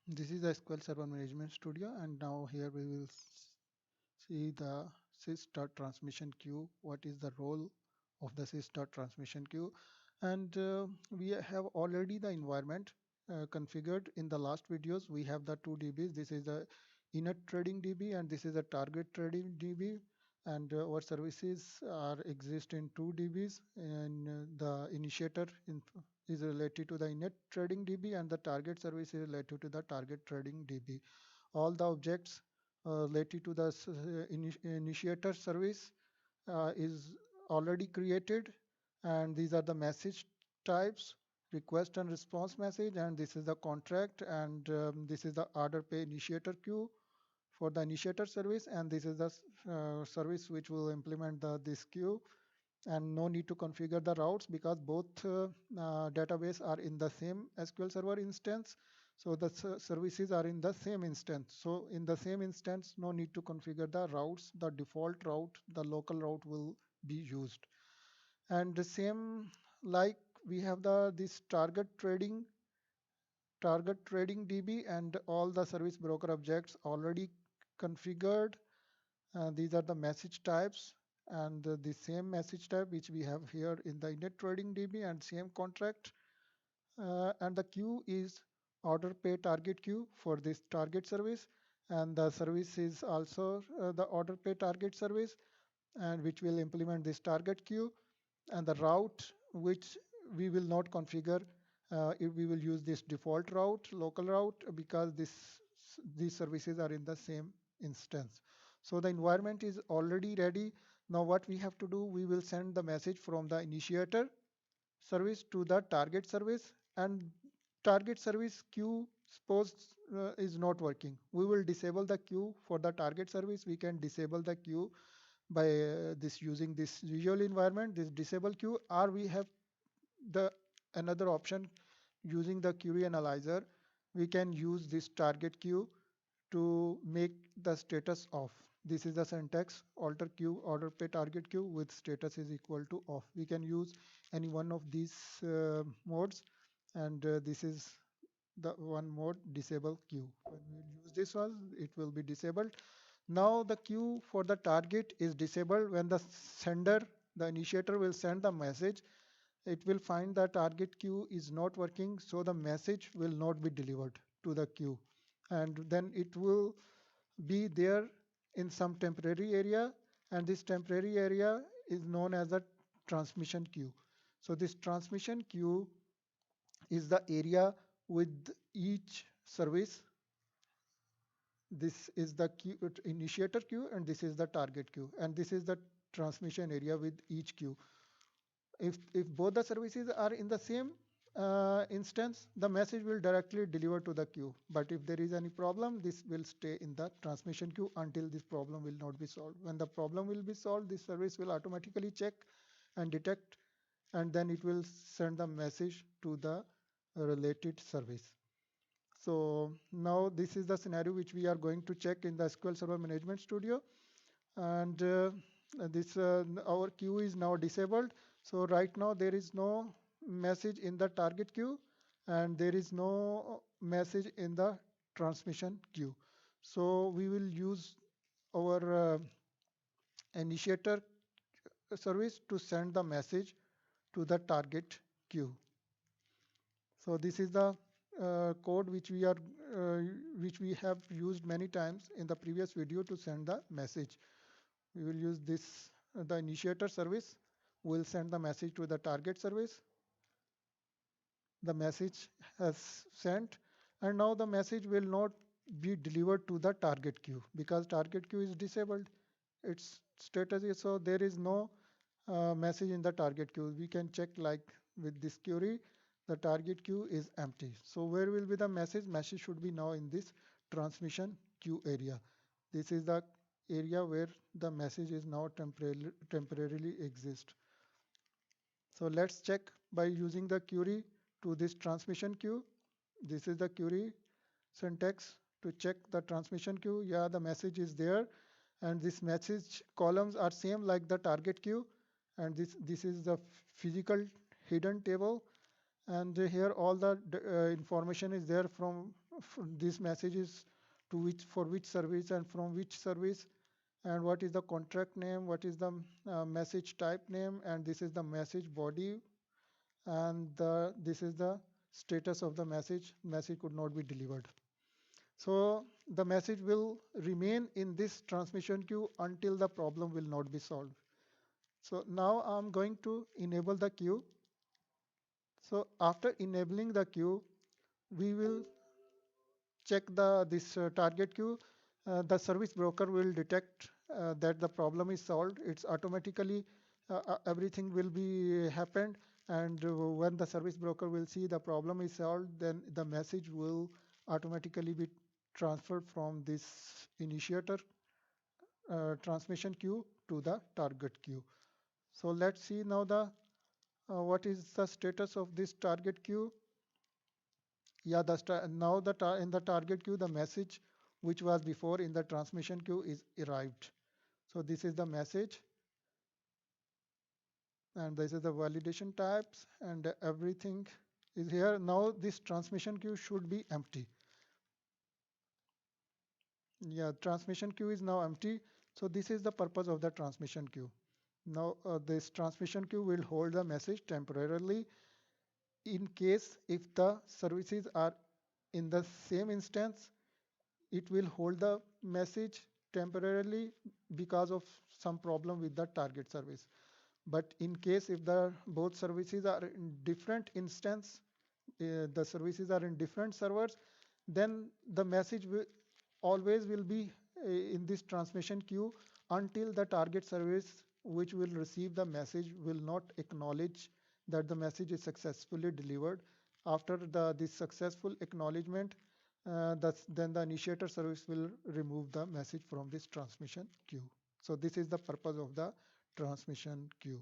This is the SQL Server Management Studio, and now here we will see the sys.transmission queue. What is the role of the sys.transmission queue? And we have already the environment configured in the last videos. We have the two DBs. This is the init trading DB and this is a target trading DB. And our services are exist in two DBs, and the initiator is related to the init trading DB and the target service is related to the target trading DB. All the objects related to the initiator service is already created, and these are the message types: request and response message, and this is the contract, and this is the order pay initiator queue for the initiator service, and this is the service which will implement this queue. And no need to configure the routes because both database are in the same SQL Server instance. So the services are in the same instance. So in the same instance, no need to configure the routes. The default route, the local route will be used. And the same like we have this target trading DB and all the service broker objects already configured. These are the message types, and the same message type which we have here in the init trading DB and same contract. And the queue is order pay target queue for this target service, and the service is also the order pay target service, and which will implement this target queue. And the route which we will not configure, if we will use this default route, local route, because these services are in the same instance. So the environment is already ready. Now what we have to do, we will send the message from the initiator service to the target service, and target service queue suppose is not working. We will disable the queue for the target service. We can disable the queue by this using this visual environment, this disable queue, or we have the another option using the query analyzer. We can use this target queue to make the status off. This is the syntax: alter queue order pay target queue with status is equal to off. We can use any one of these modes, and this is the one mode, disable queue. When we use this one, it will be disabled. Now the queue for the target is disabled. When the sender, the initiator will send the message, it will find the target queue is not working, so the message will not be delivered to the queue, and then it will be there in some temporary area, and this temporary area is known as the transmission queue. So this transmission queue is the area with each service. This is the queue, initiator queue, and this is the target queue, and this is the transmission area with each queue. If both the services are in the same instance, the message will directly deliver to the queue. But if there is any problem, this will stay in the transmission queue until this problem will not be solved. When the problem will be solved, this service will automatically check and detect, and then it will send the message to the related service. So now this is the scenario which we are going to check in the SQL Server Management Studio, and this our queue is now disabled. So right now there is no message in the target queue, and there is no message in the transmission queue. So we will use our initiator service to send the message to the target queue. So this is the code which we have used many times in the previous video to send the message. We will use this the initiator service will send the message to the target service. The message has sent, and now the message will not be delivered to the target queue because target queue is disabled. Its status is, so there is no message in the target queue. We can check like with this query, the target queue is empty. So where will be the message? Message should be now in this transmission queue area. This is the area where the message is now temporarily exist. So let's check by using the query to this transmission queue. This is the query syntax to check the transmission queue. Yeah, the message is there, and this message columns are same like the target queue, and this is the physical hidden table, and here all the information is there from this message is to which, for which service and from which service, and what is the contract name, what is the message type name, and this is the message body, and this is the status of the message. Message could not be delivered. So the message will remain in this transmission queue until the problem will not be solved. So now I'm going to enable the queue. So after enabling the queue, we will check this target queue. The service broker will detect that the problem is solved. It's automatically everything will be happened, and when the service broker will see the problem is solved, then the message will automatically be transferred from this initiator transmission queue to the target queue. So let's see now the what is the status of this target queue. Yeah, now in the target queue, the message which was before in the transmission queue is arrived. So this is the message, and this is the validation types, and everything is here. Now this transmission queue should be empty. Yeah, transmission queue is now empty. So this is the purpose of the transmission queue. Now this transmission queue will hold the message temporarily in case if the services are in the same instance. It will hold the message temporarily because of some problem with the target service. But in case if the both services are in different instance, the services are in different servers, then the message will always will be in this transmission queue until the target service which will receive the message will not acknowledge that the message is successfully delivered. After this successful acknowledgement, then the initiator service will remove the message from this transmission queue. So this is the purpose of the transmission queue.